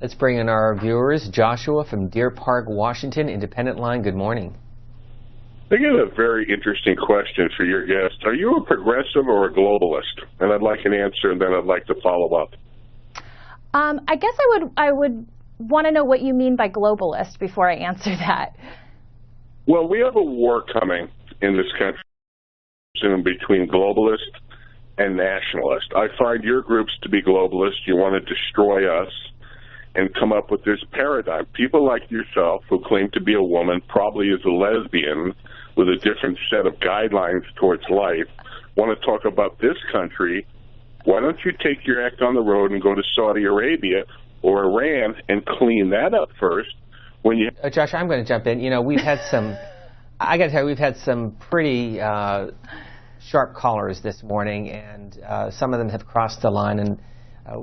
Let's bring in our viewers. Joshua from Deer Park, Washington, Independent Line. Good morning. I got a very interesting question for your guest. Are you a progressive or a globalist? And I'd like an answer, and then I'd like to follow up. I guess I would want to know what you mean by globalist before I answer that. Well, we have a war coming in this country between globalist and nationalist. I find your groups to be globalist. You want to destroy us and come up with this paradigm. People like yourself, who claim to be a woman, probably is a lesbian with a different set of guidelines towards life, want to talk about this country. Why don't you take your act on the road and go to Saudi Arabia or Iran and clean that up first? When you Josh, I'm going to jump in. You know, we've had some, I got to tell you, we've had some pretty sharp callers this morning, and some of them have crossed the line, and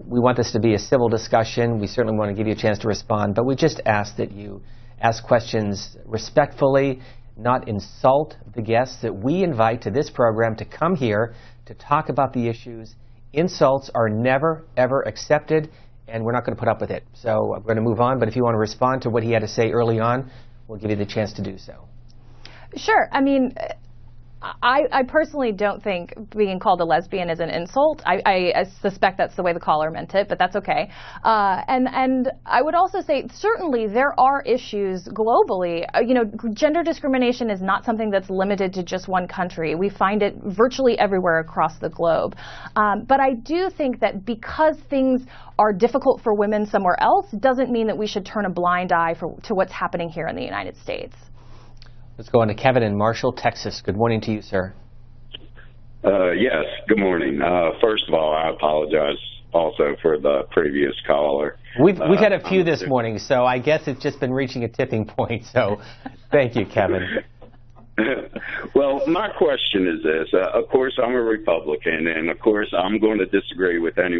we want this to be a civil discussion. We certainly want to give you a chance to respond, but we just ask that you ask questions respectfully, not insult the guests that we invite to this program to come here to talk about the issues. Insults are never, ever accepted, and we're not going to put up with it. So I'm going to move on, but if you want to respond to what he had to say early on, we'll give you the chance to do so. Sure. I mean, I personally don't think being called a lesbian is an insult. I suspect that's the way the caller meant it, but that's okay. And I would also say certainly there are issues globally. You know, gender discrimination is not something that's limited to just one country. We find it virtually everywhere across the globe. But I do think that because things are difficult for women somewhere else doesn't mean that we should turn a blind eye to what's happening here in the United States. Let's go on to Kevin in Marshall, Texas. Good morning to you, sir. Yes, good morning. First of all, I apologize also for the previous caller. We've had a few this morning, so I guess it's just been reaching a tipping point. So thank you, Kevin. Well, my question is this. Of course, I'm a Republican, and of course, I'm going to disagree with anyone